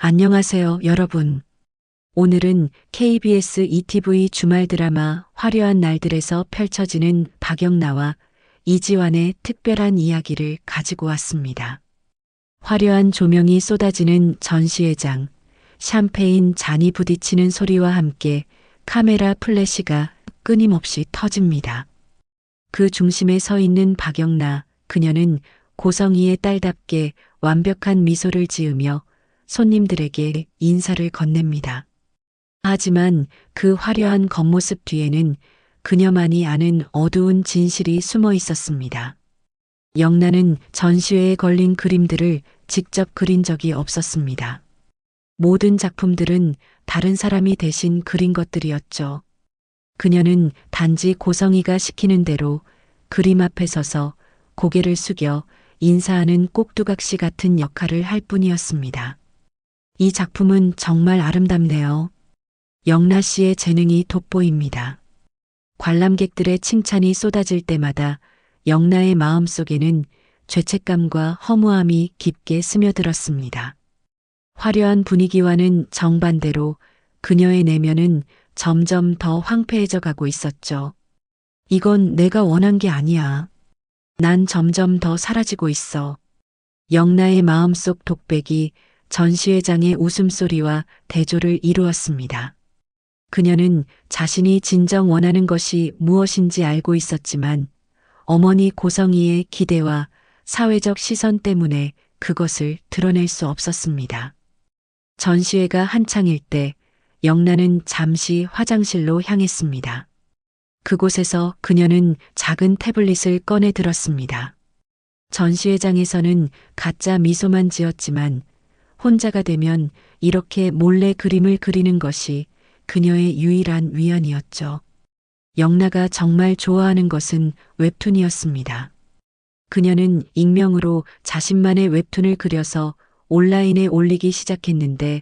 안녕하세요, 여러분. 오늘은 KBS ETV 주말 드라마 화려한 날들에서 펼쳐지는 박영나와 이지환의 특별한 이야기를 가지고 왔습니다. 화려한 조명이 쏟아지는 전시회장, 샴페인 잔이 부딪히는 소리와 함께 카메라 플래시가 끊임없이 터집니다. 그 중심에 서 있는 박영나, 그녀는 고성이의 딸답게 완벽한 미소를 지으며 손님들에게 인사를 건넵니다. 하지만 그 화려한 겉모습 뒤에는 그녀만이 아는 어두운 진실이 숨어 있었습니다. 영나는 전시회에 걸린 그림들을 직접 그린 적이 없었습니다. 모든 작품들은 다른 사람이 대신 그린 것들이었죠. 그녀는 단지 고성이가 시키는 대로 그림 앞에 서서 고개를 숙여 인사하는 꼭두각시 같은 역할을 할 뿐이었습니다. 이 작품은 정말 아름답네요. 영나 씨의 재능이 돋보입니다. 관람객들의 칭찬이 쏟아질 때마다 영나의 마음속에는 죄책감과 허무함이 깊게 스며들었습니다. 화려한 분위기와는 정반대로 그녀의 내면은 점점 더 황폐해져 가고 있었죠. 이건 내가 원한 게 아니야. 난 점점 더 사라지고 있어. 영나의 마음속 독백이 전시회장의 웃음소리와 대조를 이루었습니다. 그녀는 자신이 진정 원하는 것이 무엇인지 알고 있었지만 어머니 고성이의 기대와 사회적 시선 때문에 그것을 드러낼 수 없었습니다. 전시회가 한창일 때 영나는 잠시 화장실로 향했습니다. 그곳에서 그녀는 작은 태블릿을 꺼내 들었습니다. 전시회장에서는 가짜 미소만 지었지만 혼자가 되면 이렇게 몰래 그림을 그리는 것이 그녀의 유일한 위안이었죠. 영나가 정말 좋아하는 것은 웹툰이었습니다. 그녀는 익명으로 자신만의 웹툰을 그려서 온라인에 올리기 시작했는데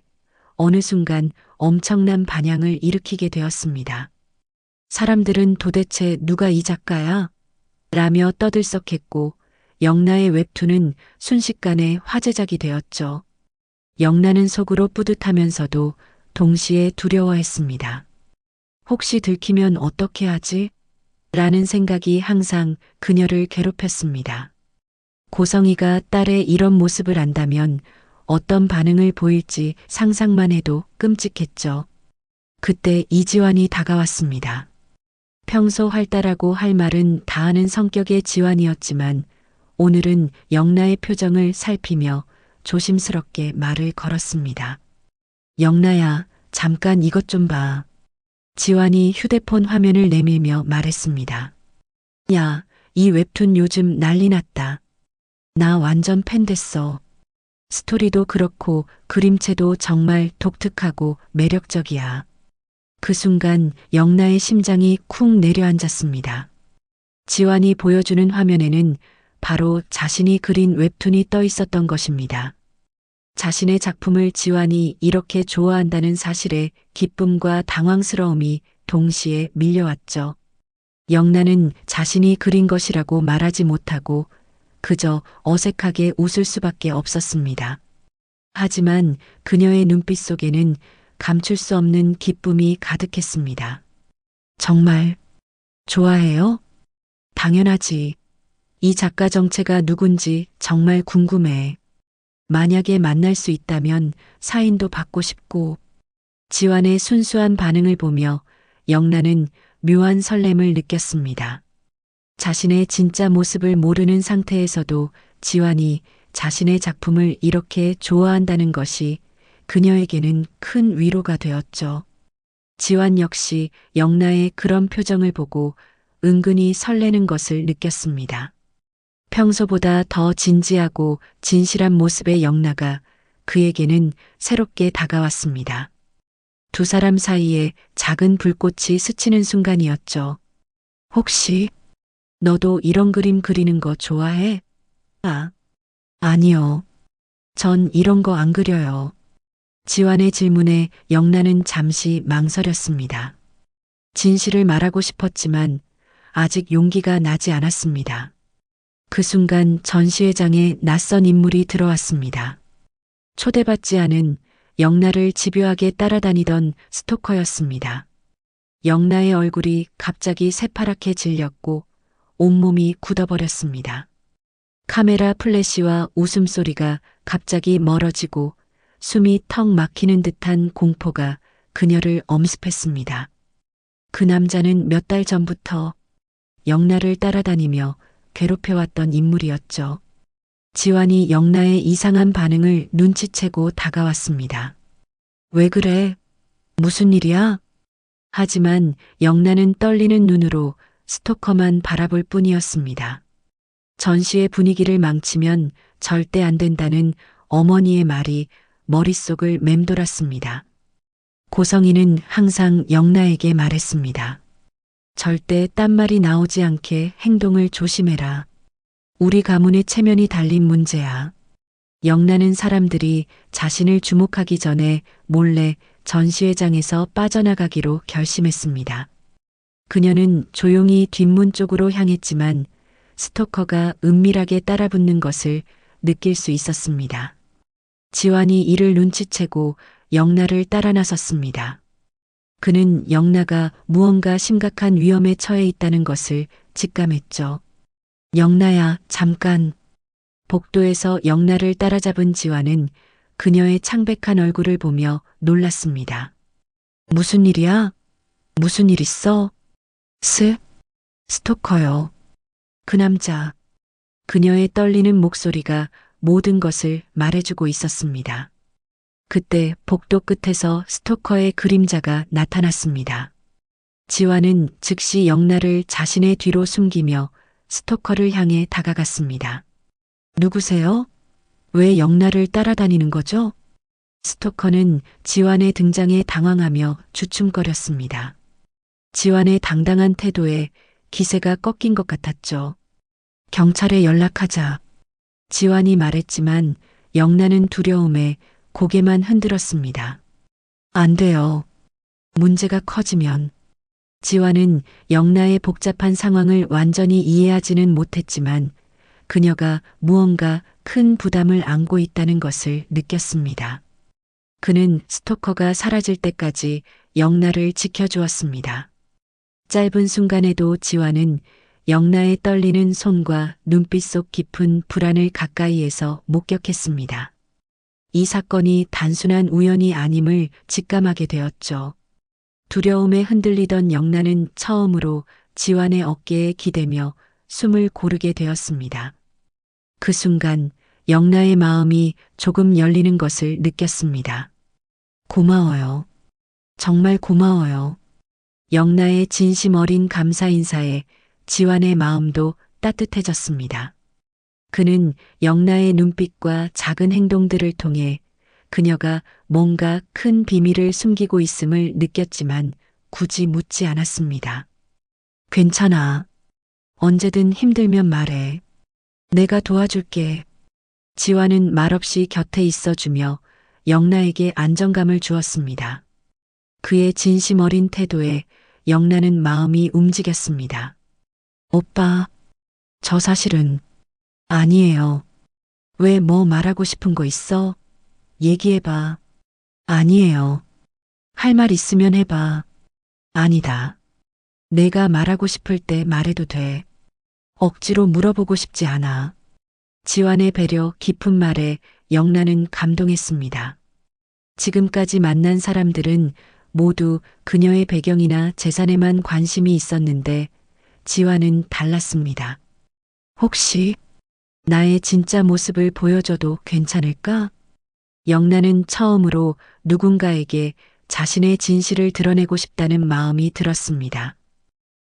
어느 순간 엄청난 반향을 일으키게 되었습니다. 사람들은 도대체 누가 이 작가야? 라며 떠들썩했고 영나의 웹툰은 순식간에 화제작이 되었죠. 영나는 속으로 뿌듯하면서도 동시에 두려워했습니다. 혹시 들키면 어떻게 하지? 라는 생각이 항상 그녀를 괴롭혔습니다. 고성이가 딸의 이런 모습을 안다면 어떤 반응을 보일지 상상만 해도 끔찍했죠. 그때 이지환이 다가왔습니다. 평소 활달하고 할 말은 다 하는 성격의 지환이었지만 오늘은 영나의 표정을 살피며 조심스럽게 말을 걸었습니다. 영나야, 잠깐 이것 좀 봐. 지환이 휴대폰 화면을 내밀며 말했습니다. 야, 이 웹툰 요즘 난리 났다. 나 완전 팬 됐어. 스토리도 그렇고 그림체도 정말 독특하고 매력적이야. 그 순간 영나의 심장이 쿵 내려앉았습니다. 지환이 보여주는 화면에는 바로 자신이 그린 웹툰이 떠 있었던 것입니다. 자신의 작품을 지환이 이렇게 좋아한다는 사실에 기쁨과 당황스러움이 동시에 밀려왔죠. 영나는 자신이 그린 것이라고 말하지 못하고 그저 어색하게 웃을 수밖에 없었습니다. 하지만 그녀의 눈빛 속에는 감출 수 없는 기쁨이 가득했습니다. 정말 좋아해요? 당연하지. 이 작가 정체가 누군지 정말 궁금해. 만약에 만날 수 있다면 사인도 받고 싶고. 지환의 순수한 반응을 보며 영나는 묘한 설렘을 느꼈습니다. 자신의 진짜 모습을 모르는 상태에서도 지환이 자신의 작품을 이렇게 좋아한다는 것이 그녀에게는 큰 위로가 되었죠. 지환 역시 영나의 그런 표정을 보고 은근히 설레는 것을 느꼈습니다. 평소보다 더 진지하고 진실한 모습의 영나가 그에게는 새롭게 다가왔습니다. 두 사람 사이에 작은 불꽃이 스치는 순간이었죠. 혹시 너도 이런 그림 그리는 거 좋아해? 아니요. 전 이런 거 안 그려요. 지환의 질문에 영나는 잠시 망설였습니다. 진실을 말하고 싶었지만 아직 용기가 나지 않았습니다. 그 순간 전시회장에 낯선 인물이 들어왔습니다. 초대받지 않은 영나를 집요하게 따라다니던 스토커였습니다. 영나의 얼굴이 갑자기 새파랗게 질렸고 온몸이 굳어버렸습니다. 카메라 플래시와 웃음소리가 갑자기 멀어지고 숨이 턱 막히는 듯한 공포가 그녀를 엄습했습니다. 그 남자는 몇 달 전부터 영나를 따라다니며 괴롭혀왔던 인물이었죠. 지환이 영나의 이상한 반응을 눈치채고 다가왔습니다. 왜 그래? 무슨 일이야? 하지만 영나는 떨리는 눈으로 스토커만 바라볼 뿐이었습니다. 전시의 분위기를 망치면 절대 안 된다는 어머니의 말이 머릿속을 맴돌았습니다. 고성이는 항상 영나에게 말했습니다. 절대 딴말이 나오지 않게 행동을 조심해라. 우리 가문의 체면이 달린 문제야. 영나는 사람들이 자신을 주목하기 전에 몰래 전시회장에서 빠져나가기로 결심했습니다. 그녀는 조용히 뒷문 쪽으로 향했지만 스토커가 은밀하게 따라붙는 것을 느낄 수 있었습니다. 지환이 이를 눈치채고 영나를 따라 나섰습니다. 그는 영나가 무언가 심각한 위험에 처해 있다는 것을 직감했죠. 영나야, 잠깐. 복도에서 영나를 따라잡은 지환은 그녀의 창백한 얼굴을 보며 놀랐습니다. 무슨 일이야? 무슨 일 있어? 스토커요. 그 남자. 그녀의 떨리는 목소리가 모든 것을 말해주고 있었습니다. 그때 복도 끝에서 스토커의 그림자가 나타났습니다. 지환은 즉시 영나를 자신의 뒤로 숨기며 스토커를 향해 다가갔습니다. 누구세요? 왜 영나를 따라다니는 거죠? 스토커는 지환의 등장에 당황하며 주춤거렸습니다. 지환의 당당한 태도에 기세가 꺾인 것 같았죠. 경찰에 연락하자. 지환이 말했지만 영나는 두려움에 고개만 흔들었습니다. 안 돼요. 문제가 커지면. 지환은 영나의 복잡한 상황을 완전히 이해하지는 못했지만 그녀가 무언가 큰 부담을 안고 있다는 것을 느꼈습니다. 그는 스토커가 사라질 때까지 영나를 지켜주었습니다. 짧은 순간에도 지환은 영나의 떨리는 손과 눈빛 속 깊은 불안을 가까이에서 목격했습니다. 이 사건이 단순한 우연이 아님을 직감하게 되었죠. 두려움에 흔들리던 영나는 처음으로 지환의 어깨에 기대며 숨을 고르게 되었습니다. 그 순간 영나의 마음이 조금 열리는 것을 느꼈습니다. 고마워요. 정말 고마워요. 영나의 진심 어린 감사 인사에 지환의 마음도 따뜻해졌습니다. 그는 영나의 눈빛과 작은 행동들을 통해 그녀가 뭔가 큰 비밀을 숨기고 있음을 느꼈지만 굳이 묻지 않았습니다. 괜찮아. 언제든 힘들면 말해. 내가 도와줄게. 지환은 말없이 곁에 있어주며 영나에게 안정감을 주었습니다. 그의 진심 어린 태도에 영나는 마음이 움직였습니다. 오빠, 저 사실은 아니에요. 왜 뭐 말하고 싶은 거 있어? 얘기해봐. 아니에요. 할 말 있으면 해봐. 아니다. 내가 말하고 싶을 때 말해도 돼. 억지로 물어보고 싶지 않아. 지환의 배려 깊은 말에 영나는 감동했습니다. 지금까지 만난 사람들은 모두 그녀의 배경이나 재산에만 관심이 있었는데 지환은 달랐습니다. 혹시 나의 진짜 모습을 보여줘도 괜찮을까? 영나는 처음으로 누군가에게 자신의 진실을 드러내고 싶다는 마음이 들었습니다.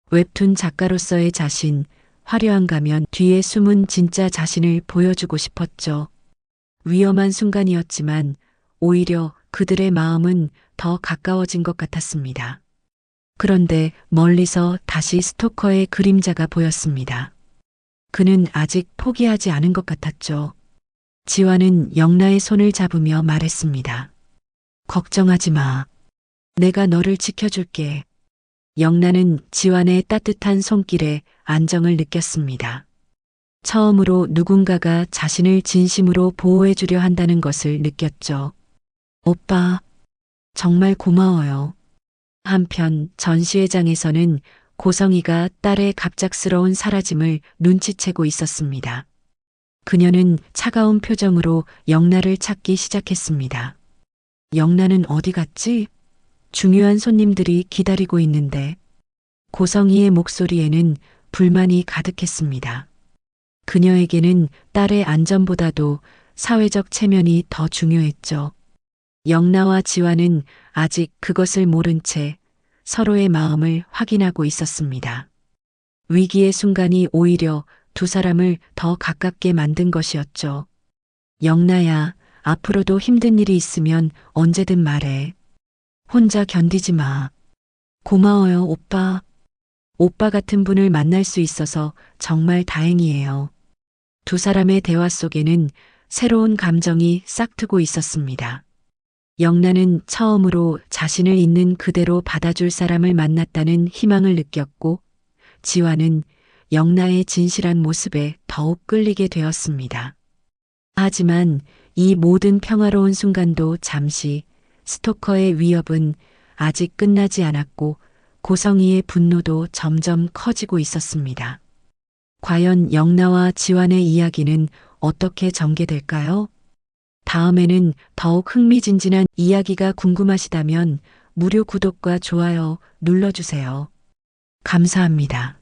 웹툰 작가로서의 자신, 화려한 가면 뒤에 숨은 진짜 자신을 보여주고 싶었죠. 위험한 순간이었지만 오히려 그들의 마음은 더 가까워진 것 같았습니다. 그런데 멀리서 다시 스토커의 그림자가 보였습니다. 그는 아직 포기하지 않은 것 같았죠. 지환은 영나의 손을 잡으며 말했습니다. 걱정하지 마. 내가 너를 지켜줄게. 영나는 지환의 따뜻한 손길에 안정을 느꼈습니다. 처음으로 누군가가 자신을 진심으로 보호해주려 한다는 것을 느꼈죠. 오빠, 정말 고마워요. 한편 전시회장에서는 고성이가 딸의 갑작스러운 사라짐을 눈치채고 있었습니다. 그녀는 차가운 표정으로 영란을 찾기 시작했습니다. 영란은 어디 갔지? 중요한 손님들이 기다리고 있는데. 고성이의 목소리에는 불만이 가득했습니다. 그녀에게는 딸의 안전보다도 사회적 체면이 더 중요했죠. 영라와 지화는 아직 그것을 모른 채 서로의 마음을 확인하고 있었습니다. 위기의 순간이 오히려 두 사람을 더 가깝게 만든 것이었죠. 영라야, 앞으로도 힘든 일이 있으면 언제든 말해. 혼자 견디지 마. 고마워요, 오빠. 오빠 같은 분을 만날 수 있어서 정말 다행이에요. 두 사람의 대화 속에는 새로운 감정이 싹트고 있었습니다. 영란은 처음으로 자신을 있는 그대로 받아줄 사람을 만났다는 희망을 느꼈고, 지화는 영라의 진실한 모습에 더욱 끌리게 되었습니다. 하지만 이 모든 평화로운 순간도 잠시, 스토커의 위협은 아직 끝나지 않았고 고성이의 분노도 점점 커지고 있었습니다. 과연 영라와 지환의 이야기는 어떻게 전개될까요? 다음에는 더욱 흥미진진한 이야기가 궁금하시다면 무료 구독과 좋아요 눌러주세요. 감사합니다.